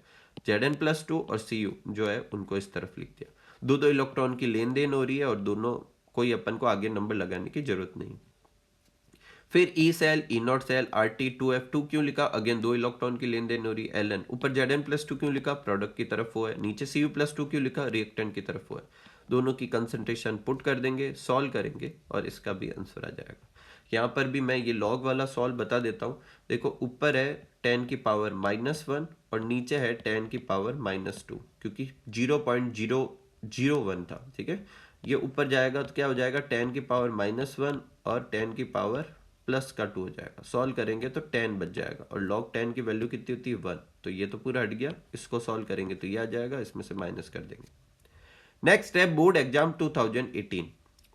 Zn+2 और Cu जो है उनको इस तरफ लिख दिया। दो दो इलेक्ट्रॉन की लेन देन हो रही है और दोनों कोई अपन को आगे नंबर लगाने की जरूरत नहीं। फिर E cell, E not cell, RT2F2 क्यों लिखा, अगेन दो इलेक्ट्रॉन की लेन देन हो रही है, Ln ऊपर Zn+2 क्यों लिखा, प्रोडक्ट की तरफ वो है, नीचे Cu+2 क्यों लिखा, रिएक्टेंट की तरफ वो है। दोनों की कंसंट्रेशन पुट कर देंगे, सॉल्व करेंगे और इसका भी आंसर आ जाएगा। यहाँ पर भी मैं ये लॉग वाला सॉल्व बता देता हूँ। देखो ऊपर है 10⁻⁻1 और नीचे है 10⁻⁻2, क्योंकि 0.001 था, ठीक है। ये ऊपर जाएगा तो क्या हो जाएगा, 10⁻⁻1 और 10⁻+2 हो जाएगा। सॉल्व करेंगे तो 10 बच जाएगा और log 10 की वैल्यू कितनी होती है 1, तो ये तो पूरा हट गया। इसको सॉल्व करेंगे तो ये आ जाएगा, इसमें से माइनस कर देंगे। नेक्स्ट है बोर्ड एग्जाम 2018,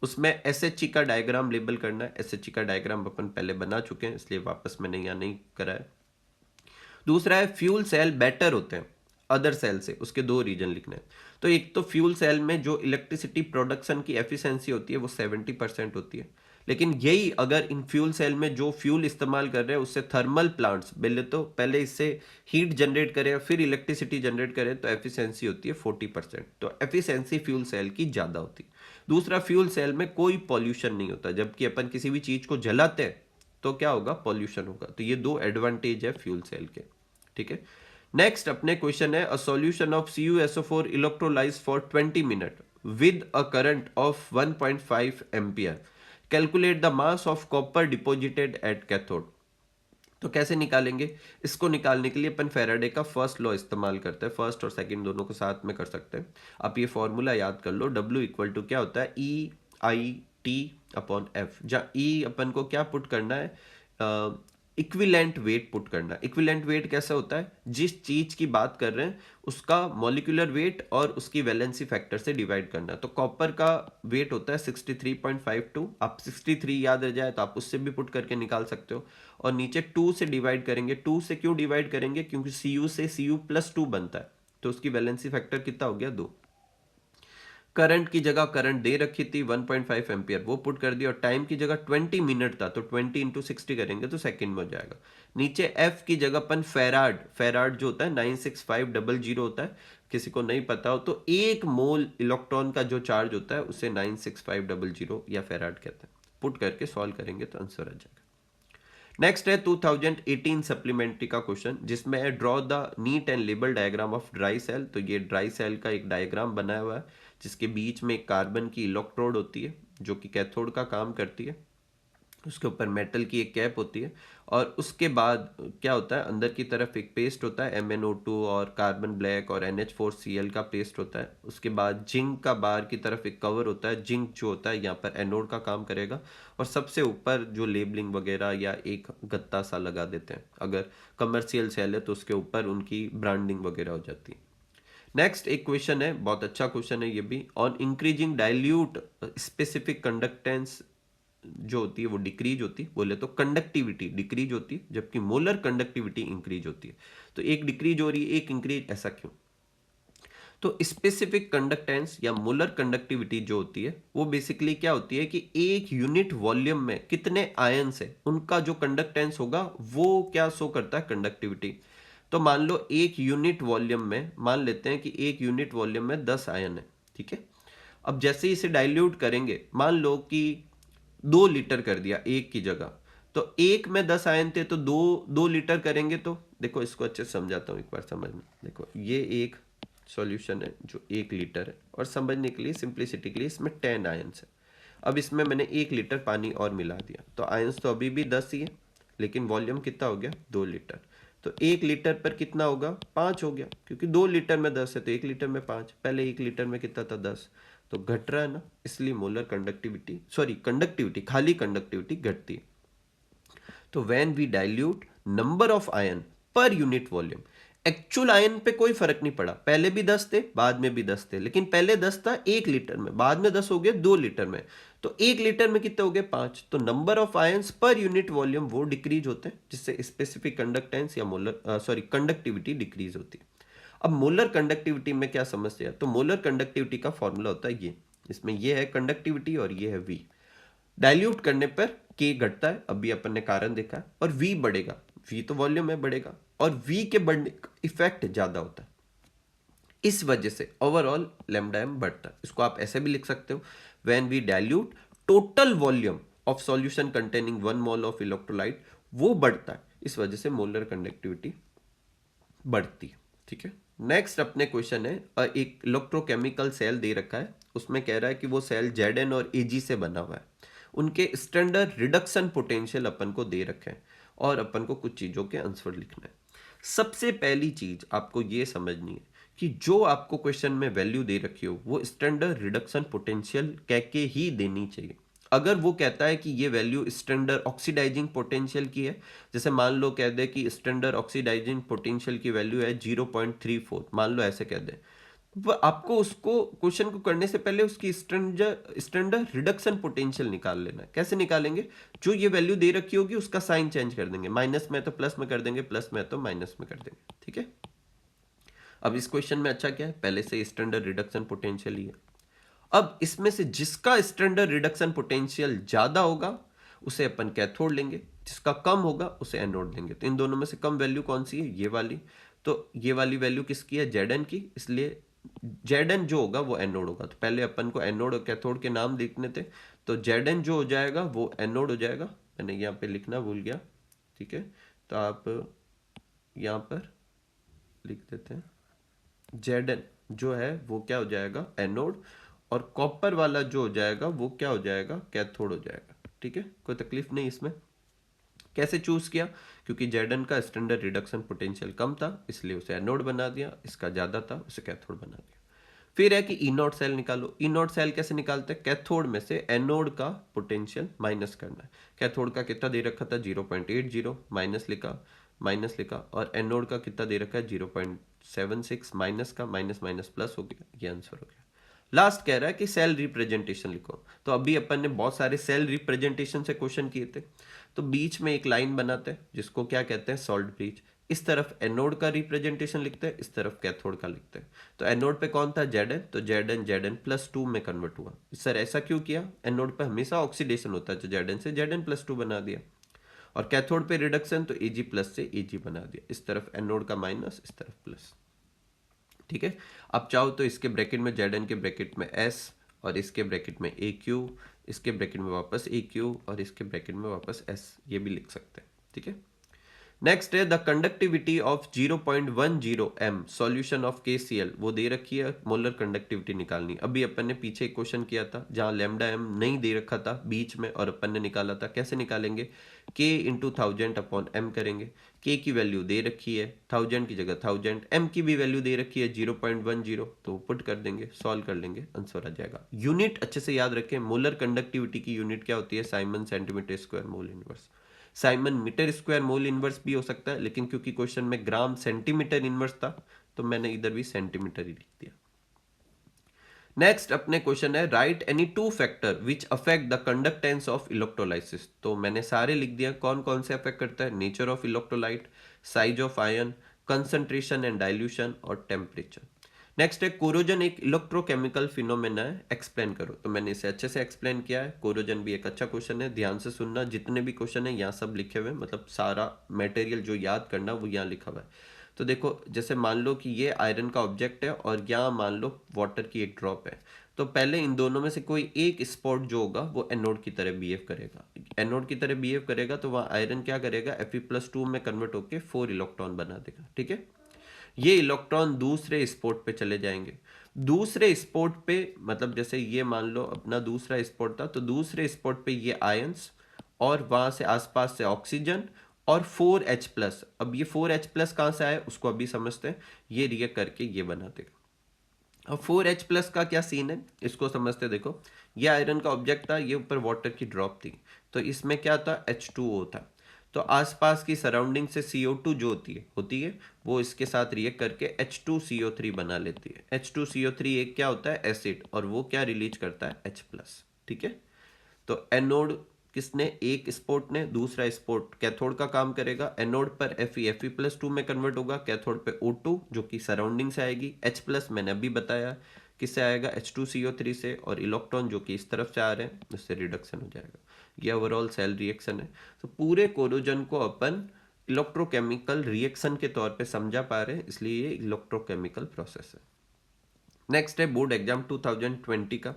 उसमें एसएचई का डायग्राम लेबल करना है। एसएचई का डायग्राम अपन पहले बना चुके हैं, इसलिए वापस मैंने यहाँ नहीं करा है। दूसरा है फ्यूल सेल बेटर होते हैं अदर सेल से, उसके दो रीजन लिखने हैं। तो एक तो फ्यूल सेल में जो इलेक्ट्रिसिटी प्रोडक्शन की एफिशिएंसी होती है वो 70% होती है, लेकिन यही अगर इन फ्यूल सेल में जो फ्यूल इस्तेमाल कर रहे हैं उससे थर्मल प्लांट्स पहले इससे हीट जनरेट करें और फिर इलेक्ट्रिसिटी जनरेट करें तो एफिशिएंसी होती है 40%। तो एफिशिएंसी फ्यूल सेल की ज़्यादा होती है। दूसरा, फ्यूल सेल में कोई पॉल्यूशन नहीं होता, जबकि अपन किसी भी चीज़ को जलाते हैं तो क्या होगा, पॉल्यूशन होगा। तो ये दो एडवांटेज है फ्यूल सेल के, ठीक है। नेक्स्ट अपने क्वेश्चन है, a solution of CuSO4 electrolysed for 20 minute with a current of 1.5 ampere, calculate the mass of copper deposited at cathode. तो कैसे निकालेंगे, इसको निकालने के लिए अपन फैराडे का फर्स्ट लॉ इस्तेमाल करते हैं, फर्स्ट और सेकंड दोनों को साथ में कर सकते हैं। आप ये फॉर्मूला याद कर लो, W इक्वल टू क्या होता है, EIT/F, जहाँ E अपन को क्या पुट करना है, इक्विलेंट वेट पुट करना। इक्विलेंट वेट कैसा होता है, जिस चीज की बात कर रहे हैं उसका मॉलिक्यूलर वेट और उसकी वैलेंसी फैक्टर से डिवाइड करना। तो कॉपर का वेट होता है 63.52, आप 63 याद रह जाए तो आप उससे भी पुट करके निकाल सकते हो, और नीचे 2 से डिवाइड करेंगे। 2 से क्यों डिवाइड करेंगे, क्योंकि Cu से Cu+2 बनता है, तो उसकी वैलेंसी फैक्टर कितना हो गया, 2। करंट की जगह करंट दे रखी थी 1.5 एम्पियर, वो पुट कर दिया, और टाइम की जगह 20 मिनट था तो 20 × 60 करेंगे तो सेकंड में हो जाएगा। नीचे F की जगह अपन फेराड जो होता है 96500 होता है, किसी को नहीं पता हो तो 1 मोल इलेक्ट्रॉन का जो चार्ज होता है उसे 96500 या फेराड कहते हैं। पुट करके सॉल्व करेंगे तो आंसर आ जाएगा। नेक्स्ट है 2018 सप्लीमेंट्री का क्वेश्चन, जिसमें है draw the neat and label diagram of dry cell. तो ये ड्राई सेल का एक डायग्राम बनाया हुआ है, जिसके बीच में एक कार्बन की इलेक्ट्रोड होती है जो कि कैथोड का काम करती है। उसके ऊपर मेटल की एक कैप होती है और उसके बाद क्या होता है, अंदर की तरफ एक पेस्ट होता है MnO2 और कार्बन ब्लैक और NH4Cl का पेस्ट होता है। उसके बाद जिंक का बाहर की तरफ एक कवर होता है, जिंक जो होता है यहाँ पर एनोड का काम करेगा। और सबसे ऊपर जो लेबलिंग वगैरह या एक गत्ता सा लगा देते हैं, अगर कमर्शियल सेल है तो उसके ऊपर उनकी ब्रांडिंग वगैरह हो जाती है। नेक्स्ट एक क्वेश्चन है, बहुत अच्छा क्वेश्चन है ये भी। On increasing dilute specific conductance जो होती है वो डिक्रीज होती है, बोले तो कंडक्टिविटी डिक्रीज होती है, जबकि मोलर कंडक्टिविटी इंक्रीज होती है। तो एक डिक्रीज हो रही है, एक इंक्रीज, ऐसा क्यों? तो स्पेसिफिक कंडक्टेंस या मोलर कंडक्टिविटी जो होती है वो बेसिकली क्या होती है कि एक यूनिट वॉल्यूम में कितने आयन्स है उनका जो कंडक्टेंस होगा वो क्या शो करता है, कंडक्टिविटी। तो मान लो एक यूनिट वॉल्यूम में, मान लेते हैं कि एक यूनिट वॉल्यूम में 10 आयन है, ठीक है। अब जैसे ही इसे डाइल्यूट करेंगे, मान लो कि 2 लीटर कर दिया एक की जगह, तो एक में 10 आयन थे तो 2 लीटर करेंगे। तो देखो इसको अच्छे से समझाता हूँ, एक बार समझना। देखो ये एक सॉल्यूशन है जो 1 लीटर है, और समझने के लिए, सिंप्लिसिटी के लिए, इसमें 10 आयन्स है। अब इसमें मैंने 1 लीटर पानी और मिला दिया, तो आयन्स तो अभी भी 10 ही है, लेकिन वॉल्यूम कितना हो गया, 2 लीटर। तो 1 लीटर पर कितना होगा, 5 हो गया, क्योंकि 2 लीटर में 10 है तो 1 लीटर में 5। पहले 1 लीटर में कितना था, 10, तो घट रहा है ना, इसलिए मोलर कंडक्टिविटी, सॉरी कंडक्टिविटी, खाली कंडक्टिविटी घटती है। तो when we dilute number of ion पर यूनिट वॉल्यूम, एक्चुअल आयन पे कोई फर्क नहीं पड़ा, पहले भी 10 थे बाद में भी 10 थे, लेकिन पहले 10 था 1 लीटर में, बाद में 10 हो गए 2 लीटर में, तो 1 लीटर में कितने हो गए, 5। तो नंबर ऑफ आयन्स पर यूनिट वॉल्यूम वो डिक्रीज होते हैं, जिससे स्पेसिफिक कंडक्टेंस या मोलर सॉरी कंडक्टिविटी डिक्रीज होती है। अब मोलर कंडक्टिविटी में क्या समस्या है, तो मोलर कंडक्टिविटी का फॉर्मूला होता है ये, इसमें ये है कंडक्टिविटी और ये है वी। डाइल्यूट करने पर के घटता है, अभी अपन ने कारण देखा है, और वी बढ़ेगा, वी तो वॉल्यूम में बढ़ेगा, और वी के बढ़ने का इफेक्ट ज्यादा होता है, इस वजह से ओवरऑल लैम्डा एम बढ़ता है। इसको आप ऐसे भी लिख सकते हो, when we dilute total volume of solution containing 1 mole of electrolyte, वो बढ़ता है, इस वजह से मोलर कंडक्टिविटी बढ़ती है, ठीक है। नेक्स्ट अपने क्वेश्चन है, एक इलेक्ट्रोकेमिकल सेल दे रखा है, उसमें कह रहा है कि वो सेल Zn और Ag से बना हुआ है, उनके स्टैंडर्ड रिडक्शन पोटेंशियल अपन को दे रखे हैं, और अपन को कुछ चीज़ों के आंसर लिखना है। सबसे पहली चीज आपको ये समझनी है कि जो आपको क्वेश्चन में वैल्यू दे रखी हो वो स्टैंडर्ड रिडक्शन पोटेंशियल कह के ही देनी चाहिए। अगर वो कहता है कि ये वैल्यू स्टैंडर्ड ऑक्सीडाइजिंग पोटेंशियल की है, जैसे मान लो कह दे कि स्टैंडर्ड ऑक्सीडाइजिंग पोटेंशियल की वैल्यू है 0.34, मान लो ऐसे कह दे, वो आपको उसको क्वेश्चन को करने से पहले उसकी स्टैंडर्ड रिडक्शन पोटेंशियल निकाल लेना है। कैसे निकालेंगे, जो ये वैल्यू दे रखी होगी उसका साइन चेंज कर देंगे, माइनस में तो प्लस में कर देंगे, प्लस में तो माइनस में कर देंगे, ठीक है। अब इस क्वेश्चन में अच्छा क्या है, पहले से स्टैंडर्ड रिडक्शन पोटेंशियल ही है। अब इसमें से जिसका स्टैंडर्ड रिडक्शन पोटेंशियल ज्यादा होगा उसे अपन कैथोड लेंगे, जिसका कम होगा उसे एनोड लेंगे। तो इन दोनों में से कम वैल्यू कौन सी है, ये वाली। तो ये वाली वैल्यू किसकी है, Zn की, इसलिए Zn जो होगा वो एनोड होगा। तो पहले अपन को एनोड और कैथोड के नाम लिखने थे, तो Zn जो हो जाएगा वो एनोड हो जाएगा, मैंने यहाँ पे लिखना भूल गया, ठीक है। तो आप यहाँ पर लिख देते हैं, Zn जो है वो क्या हो जाएगा, एनोड, और कॉपर वाला जो हो जाएगा वो क्या हो जाएगा, कैथोड हो जाएगा, ठीक है। कोई तकलीफ नहीं इसमें। कैसे चूज किया, क्योंकि Zn का स्टैंडर्ड रिडक्शन पोटेंशियल कम था इसलिए उसे एनोड बना दिया, इसका ज्यादा था उसे कैथोड बना दिया। फिर है कि ई नॉट सेल निकालो। ई नॉट सेल कैसे निकालते हैं, कैथोड में से एनोड का पोटेंशियल माइनस करना है। कैथोड का कितना दे रखा था 0.80, माइनस लिखा, और एनोड का कितना दे रखा है 0.76, माइनस का माइनस माइनस प्लस हो गया, ये आंसर हो गया। लास्ट कह रहा है कि सेल रिप्रेजेंटेशन लिखो। तो अभी अपन ने बहुत सारे सेल रिप्रेजेंटेशन से क्वेश्चन किए थे, तो बीच में एक लाइन बनाते हैं जिसको क्या कहते हैं, सॉल्ट ब्रिज। इस तरफ एनोड का रिप्रेजेंटेशन लिखते हैं, इस तरफ कैथोड का लिखते हैं। तो एनोड पे कौन था, Zn, तो Zn+2 में कन्वर्ट हुआ। सर ऐसा क्यों किया, एनोड पे हमेशा ऑक्सीडेशन होता है, तो Zn से Zn+2 बना दिया, और कैथोड पे रिडक्शन तो Ag+ से Ag बना दिया। इस तरफ एनोड का माइनस, इस तरफ प्लस, ठीक है। आप चाहो तो इसके ब्रैकेट में Zn के ब्रैकेट में S, और इसके ब्रैकेट में Aq, इसके ब्रैकेट में वापस Aq, और इसके ब्रैकेट में वापस S, ये भी लिख सकते हैं, ठीक है। नेक्स्ट है the conductivity of 0.10 m solution of KCl, वो दे रखी है, मोलर कंडक्टिविटी निकालनी। अभी अपन ने पीछे एक क्वेश्चन किया था जहां लैम्डा m नहीं दे रखा था बीच में, और अपन ने निकाला था। कैसे निकालेंगे? K इंटू 1000/m करेंगे। K की वैल्यू दे रखी है 1000 की जगह 1000, m की भी वैल्यू दे रखी है 0.10, तो पुट कर देंगे, सॉल्व कर लेंगे, आंसर आ जाएगा। यूनिट अच्छे से याद रखें, मोलर कंडक्टिविटी की यूनिट क्या होती है? Siemens centimetre square mole inverse. Siemens metre square mole inverse भी हो सकता है, लेकिन क्योंकि क्वेश्चन में ग्राम सेंटीमीटर इनवर्स था तो मैंने इधर भी सेंटीमीटर ही लिख दिया। नेक्स्ट अपने क्वेश्चन है right any two factor which affect the conductance of electrolysis. तो मैंने सारे लिख दिया, कौन कौन से अफेक्ट करता है? Nature of electrolyte, size of ion, concentration and dilution और टेम्परेचर। नेक्स्ट है कोरोजन एक इलेक्ट्रोकेमिकल फिनोमेना है, एक्सप्लेन करो। तो मैंने इसे अच्छे से एक्सप्लेन किया है। कोरोजन भी एक अच्छा क्वेश्चन है, ध्यान से सुनना, जितने भी क्वेश्चन है यहाँ सब लिखे हुए हैं, मतलब सारा मटेरियल जो याद करना वो यहाँ लिखा हुआ है। तो देखो, जैसे मान लो कि ये आयरन का ऑब्जेक्ट है और यहाँ मान लो वाटर की एक ड्रॉप है, तो पहले इन दोनों में से कोई एक स्पॉट जो होगा वो एनोड की तरह बिहेव करेगा। एनोड की तरह बिहेव करेगा तो वहाँ आयरन क्या करेगा? Fe+2 में कन्वर्ट होकर 4 इलेक्ट्रॉन बना देगा। ठीक है, ये इलेक्ट्रॉन दूसरे स्पॉट पे चले जाएंगे। दूसरे स्पॉट पे मतलब जैसे ये मान लो अपना दूसरा स्पॉट था, तो दूसरे स्पॉट पे ये आयंस और वहां से आसपास से ऑक्सीजन और 4H+। अब ये 4H+ कहाँ से आया उसको अभी समझते हैं। ये रिएक्ट करके ये बना देगा। अब 4H+ का क्या सीन है इसको समझते हैं। देखो, ये आयरन का ऑब्जेक्ट था, ये ऊपर वाटर की ड्रॉप थी, तो इसमें क्या था? H2O था। तो आसपास की सराउंडिंग से CO2 जो होती है वो इसके साथ रिएक्ट करके H2CO3 बना लेती है। H2CO3 एक क्या होता है? एसिड, और वो क्या रिलीज करता है? H+। ठीक है, तो एनोड किसने? एक स्पोर्ट ने, दूसरा स्पोर्ट कैथोड का काम करेगा। एनोड पर Fe+2 में कन्वर्ट होगा, कैथोड पे O2 जो कि सराउंडिंग से आएगी। H+ मैंने अभी बताया किससे आएगा? H2CO3 से, और इलेक्ट्रॉन जो कि इस तरफ से आ रहे हैं उससे रिडक्शन हो जाएगा। ये ओवरऑल सेल रिएक्शन है। तो पूरे कोरोजन को अपन इलेक्ट्रोकेमिकल रिएक्शन के तौर पे समझा पा रहे हैं, इसलिए ये इलेक्ट्रोकेमिकल प्रोसेस है। नेक्स्ट है बोर्ड एग्जाम 2020 का,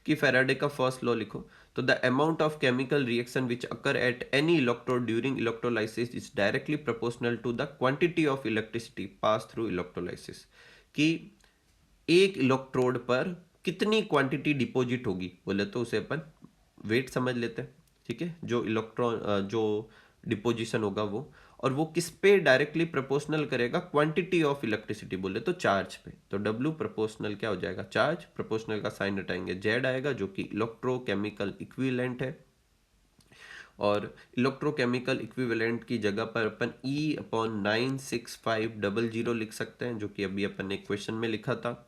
कि फैराडे का फर्स्ट लॉ लिखो। तो the amount of chemical reaction which occur at any electrode during electrolysis is directly proportional to the quantity of electricity pass through electrolysis. कि एक electrode पर कितनी क्वांटिटी डिपॉजिट होगी, बोले तो उसे अपन वेट समझ लेते हैं। ठीक है, जो इलेक्ट्रॉन जो डिपोजिशन होगा वो, और वो किस पे डायरेक्टली प्रोपोर्शनल करेगा? क्वांटिटी ऑफ इलेक्ट्रिसिटी, बोले तो चार्ज पे। तो W प्रोपोर्शनल क्या हो जाएगा? चार्ज। प्रोपोर्शनल का साइन हटाएंगे, Z आएगा जो कि इलेक्ट्रोकेमिकल इक्विवेलेंट है, और इलेक्ट्रोकेमिकल इक्विवेलेंट की जगह पर अपन E/96500 लिख सकते हैं, जो कि अभी अपन ने क्वेश्चन में लिखा था।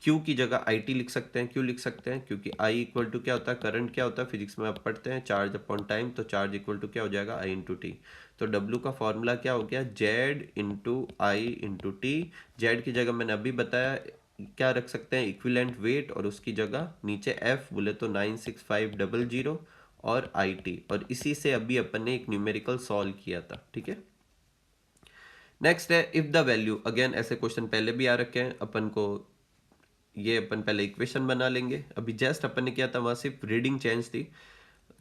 Q की जगह IT लिख सकते हैं। क्यों लिख सकते हैं? क्योंकि I इक्वल टू क्या होता है? करंट क्या होता है फिजिक्स में आप पढ़ते हैं? Charge upon time. तो चार्ज इक्वल टू क्या हो जाएगा? I/T। तो W का फॉर्मूला क्या हो गया? Z/I/T। Z की जगह मैंने अभी बताया क्या रख सकते हैं? इक्विवेलेंट वेट, और उसकी जगह नीचे F बोले तो 96500 और IT, और इसी से अभी अपन ने एक न्यूमेरिकल सॉल्व किया था। ठीक है, नेक्स्ट है इफ द वैल्यू, अगेन ऐसे क्वेश्चन पहले भी आ रखे हैं अपन को। ये अपन पहले इक्वेशन बना लेंगे, अभी जस्ट अपन ने किया था वहां सिर्फ रीडिंग चेंज थी।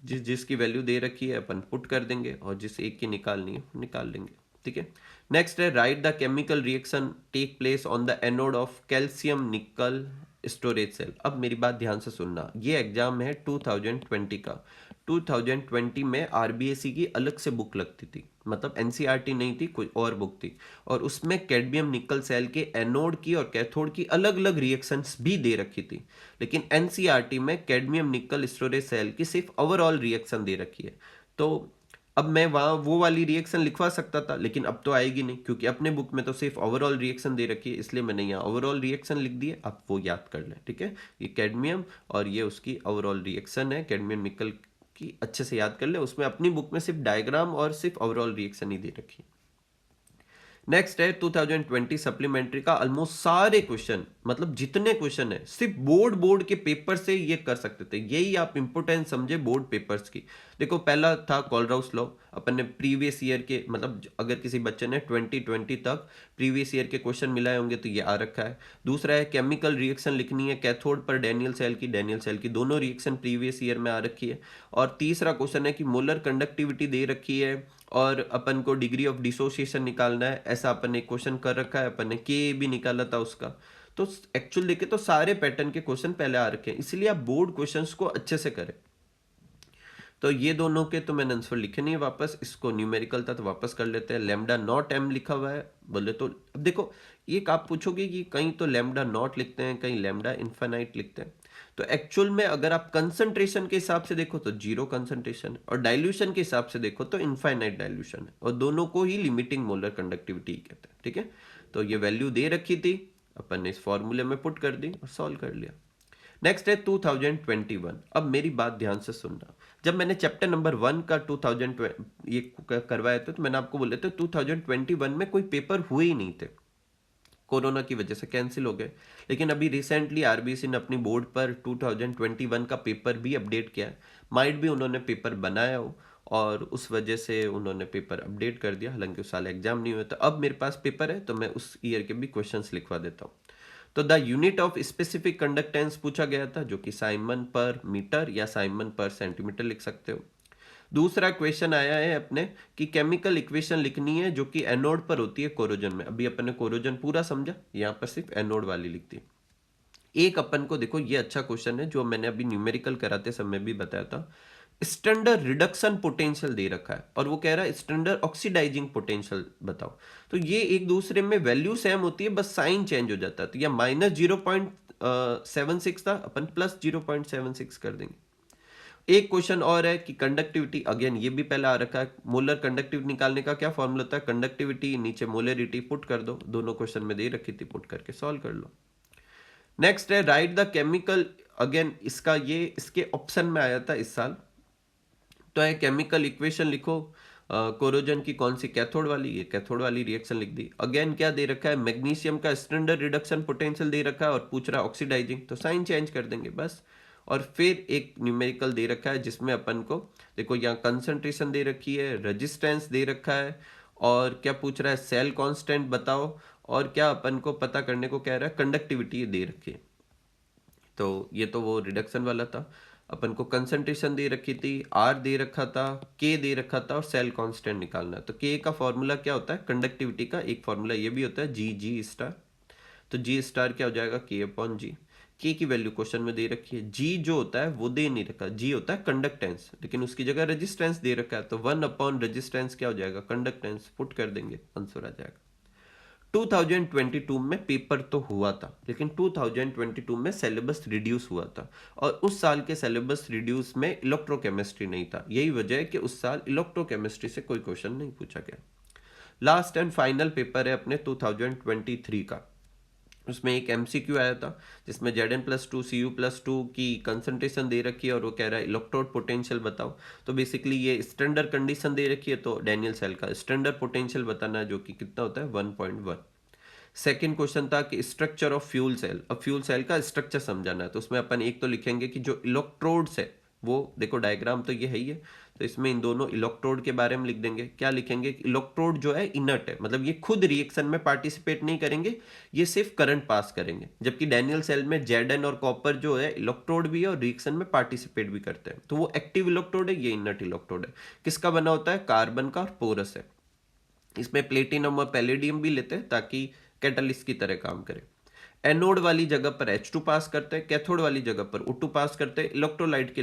जिसकी वैल्यू दे रखी है अपन पुट कर देंगे, और जिस एक की निकालनी है निकाल लेंगे। ठीक है, नेक्स्ट है write the chemical reaction take place on the anode of calcium nickel storage cell. अब मेरी बात ध्यान से सुनना, ये एग्जाम है 2020 का। 2020 में RBSE की अलग से बुक लगती थी, मतलब NCERT नहीं थी, कोई और बुक थी, और उसमें कैडमियम निकल सेल के एनोड की और कैथोड की अलग अलग रिएक्शंस भी दे रखी थी। लेकिन NCERT में कैडमियम निकल स्टोरेज सेल की सिर्फ ओवरऑल रिएक्शन दे रखी है। तो अब मैं वहाँ वो वाली रिएक्शन लिखवा सकता था, लेकिन अब तो आएगी नहीं, क्योंकि अपने बुक में तो सिर्फ ओवरऑल रिएक्शन दे रखी है, इसलिए मैंने यहाँ ओवरऑल रिएक्शन लिख दी है। आप वो याद कर लें। ठीक है, ये कैडमियम और ये उसकी ओवरऑल रिएक्शन है, कैडमियम निकल की, अच्छे से याद कर ले। उसमें अपनी बुक में सिर्फ डायग्राम और सिर्फ ओवरऑल रिएक्शन ही दे रखी। नेक्स्ट है 2020 सप्लीमेंट्री का ऑलमोस्ट सारे क्वेश्चन, मतलब जितने क्वेश्चन है सिर्फ बोर्ड के पेपर से ये कर सकते थे। यही आप इंपोर्टेंस समझे बोर्ड पेपर्स की। देखो पहला था कोलराउस लॉ, अपन ने प्रीवियस ईयर के मतलब अगर किसी बच्चे ने 2020 तक प्रीवियस ईयर के क्वेश्चन मिलाए होंगे तो ये आ रखा है। दूसरा है केमिकल रिएक्शन लिखनी है कैथोड पर डेनियल सेल की दोनों रिएक्शन प्रीवियस ईयर में आ रखी है। और तीसरा क्वेश्चन है कि मोलर कंडक्टिविटी दे रखी है और अपन को डिग्री ऑफ डिसोसिएशन निकालना है, ऐसा अपन ने क्वेश्चन कर रखा है, अपन ने के भी निकाला था उसका। तो एक्चुअल देखे तो सारे पैटर्न के क्वेश्चन पहले आ रखे हैं, इसलिए आप बोर्ड क्वेश्चंस को अच्छे से करें। तो ये दोनों के तो मैंने आंसर लिखे नहीं है, वापस इसको न्यूमेरिकल था तो वापस कर लेते हैं। लैम्डा नॉट एम लिखा हुआ है बोले तो अब देखो एक आप पूछोगे कि कहीं तो लैम्डा नॉट लिखते हैं कहीं लैम्डा इन्फाइनाइट लिखते हैं, तो एक्चुअल में अगर आप कंसंट्रेशन के हिसाब से देखो तो जीरो कंसंट्रेशन और डाइल्यूशन के हिसाब से देखो तो इन्फाइनाइट डाइल्यूशन है, और दोनों को ही लिमिटिंग मोलर कंडक्टिविटी कहते हैं। ठीक है, तो ये वैल्यू दे रखी थी, अपन ने इस फॉर्मूले में पुट कर दी और सॉल्व कर लिया। नेक्स्ट है 2021। अब मेरी बात ध्यान से सुनना, जब मैंने चैप्टर नंबर 1 का 2020 ये करवाया था तो मैंने आपको बोले थे 2021 में कोई पेपर हुए ही नहीं थे, कोरोना की वजह से कैंसिल हो गए। लेकिन अभी रिसेंटली आरबीएसई ने अपनी बोर्ड पर 2021 का पेपर भी अपडेट किया है, माइट भी उन्होंने पेपर बनाया हो और उस वजह से उन्होंने पेपर अपडेट कर दिया, हालांकि उस साल एग्जाम नहीं हुआ। तो अब मेरे पास पेपर है तो मैं उस ईयर के भी क्वेश्चंस लिखवा देता हूँ। तो the unit of specific conductance पूछा गया था जो कि साइमन पर मीटर या साइमन पर सेंटीमीटर लिख सकते हो। दूसरा क्वेश्चन आया है अपने कि केमिकल इक्वेशन लिखनी है जो कि एनोड पर होती है कोरोजन में। अभी अपन ने कोरोजन पूरा समझा, यहाँ पर सिर्फ एनोड वाली लिखती है। एक अपन को देखो ये अच्छा क्वेश्चन है जो मैंने अभी न्यूमेरिकल कराते समय भी बताया था, स्टैंडर्ड रिडक्शन पोटेंशियल दे रखा है और वो कह रहा है स्टैंडर्ड ऑक्सीडाइजिंग पोटेंशियल बताओ। तो ये एक दूसरे में वैल्यू सेम होती है, बस साइन चेंज हो जाता है। तो यह -0.76 था, अपन +0.76 कर देंगे। एक क्वेश्चन और है कि कंडक्टिविटी, अगेन ये भी पहले आ रखा है, मोलर कंडक्टिविटी निकालने का क्या फॉर्मूला होता है, कंडक्टिविटी नीचे मोलरिटी पुट कर दो, दोनों क्वेश्चन में दे रखी थी, पुट करके सॉल्व कर लो। नेक्स्ट है राइट द केमिकल, अगेन इसका ये इसके ऑप्शन में आया था इस साल। तो है केमिकल इक्वेशन लिखो, कोरोजन की कौन सी, कैथोड वाली, ये कैथोड वाली रिएक्शन लिख दी। अगेन क्या दे रखा है, मैग्नीशियम का स्टैंडर्ड रिडक्शन पोटेंशियल दे रखा है और पूछ रहा है ऑक्सीडाइजिंग, तो साइन चेंज कर देंगे बस। और फिर एक न्यूमेरिकल दे रखा है जिसमें अपन को देखो यहाँ कंसंट्रेशन दे रखी है, रेजिस्टेंस दे रखा है, और क्या पूछ रहा है सेल कांस्टेंट बताओ, और क्या अपन को पता करने को कह रहा है कंडक्टिविटी दे रखी है। तो ये तो वो रिडक्शन वाला था, अपन को कंसंट्रेशन दे रखी थी, आर दे रखा था, के दे रखा था और सेल कांस्टेंट निकालना है। तो के का फॉर्मूला क्या होता है, कंडक्टिविटी का एक फॉर्मूला ये भी होता है जी जी स्टार। तो जी स्टार क्या हो जाएगा, के अपॉन जी। के की वैल्यू क्वेश्चन में दे रखी है, जी जो होता है वो दे नहीं रखा, जी होता है कंडक्टेंस, लेकिन उसकी जगह रेजिस्टेंस दे रखा है, तो 1 अपॉन रेजिस्टेंस क्या हो जाएगा, कंडक्टेंस, पुट कर देंगे आंसर आ जाएगा। 2022 में पेपर तो हुआ था लेकिन 2022 में सिलेबस रिड्यूस हुआ था, और उस साल के सिलेबस रिड्यूस में इलेक्ट्रोकेमिस्ट्री नहीं था, यही वजह है कि उस साल इलेक्ट्रोकेमिस्ट्री से कोई क्वेश्चन नहीं पूछा गया। लास्ट एंड फाइनल पेपर है अपने 2023 का, उसमें एक एमसीक्यू आया था जिसमें Zn+2 Cu+2 की कंसंट्रेशन दे रखी है और वो कह रहा है इलेक्ट्रोड पोटेंशियल बताओ। तो बेसिकली ये स्टैंडर्ड कंडीशन दे रखी है, तो डेनियल सेल का स्टैंडर्ड पोटेंशियल बताना है जो कि कितना होता है 1.1। सेकेंड क्वेश्चन था कि स्ट्रक्चर ऑफ फ्यूल सेल, अब फ्यूल सेल का स्ट्रक्चर समझाना है, तो उसमें अपन एक तो लिखेंगे कि जो इलेक्ट्रोड्स है वो देखो डायग्राम तो ये है ही है, तो इसमें इन दोनों इलेक्ट्रोड के बारे में लिख देंगे। क्या लिखेंगे, इलेक्ट्रोड जो है इनर्ट है, मतलब ये खुद रिएक्शन में पार्टिसिपेट नहीं करेंगे, ये सिर्फ करंट पास करेंगे, जबकि डैनियल सेल में Zn और कॉपर जो है इलेक्ट्रोड भी है और रिएक्शन में पार्टिसिपेट भी करते हैं, तो वो एक्टिव इलेक्ट्रोड है, ये इनर्ट इलेक्ट्रोड है। किसका बना होता है, कार्बन का और पोरस है। इसमें प्लेटिनम और पैलेडियम भी लेते हैं ताकि कैटलिस्ट की तरह काम करे। एनोड वाली जगह पर H2 पास करते हैं, कैथोड वाली जगह पर O2 पास करते हैं। इलेक्ट्रोलाइट के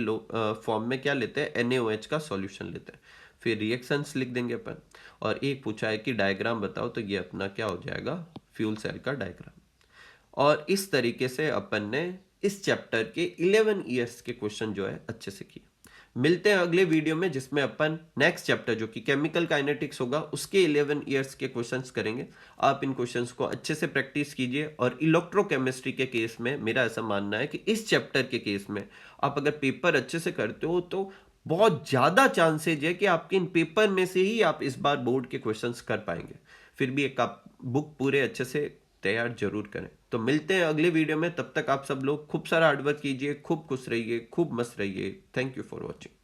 फॉर्म में क्या लेते हैं, NaOH का सॉल्यूशन लेते हैं। फिर रिएक्शंस लिख देंगे अपन, और एक पूछा है कि डायग्राम बताओ, तो ये अपना क्या हो जाएगा, फ्यूल सेल का डायग्राम। और इस तरीके से अपन ने इस चैप्टर के 11 ईयर्स के क्वेश्चन जो है अच्छे से किए। मिलते हैं अगले वीडियो में जिसमें अपन नेक्स्ट चैप्टर जो कि केमिकल काइनेटिक्स होगा उसके 11 ईयर्स के क्वेश्चंस करेंगे। आप इन क्वेश्चंस को अच्छे से प्रैक्टिस कीजिए, और इलेक्ट्रोकेमिस्ट्री के केस में मेरा ऐसा मानना है कि इस चैप्टर के केस में आप अगर पेपर अच्छे से करते हो तो बहुत ज़्यादा चांसेज है कि आपके इन पेपर में से ही आप इस बार बोर्ड के क्वेश्चंस कर पाएंगे। फिर भी एक आप बुक पूरे अच्छे से तैयार जरूर करें। तो मिलते हैं अगले वीडियो में, तब तक आप सब लोग खूब सारा हार्डवर्क कीजिए, खूब खुश रहिए, खूब मस्त रहिए। Thank you for watching.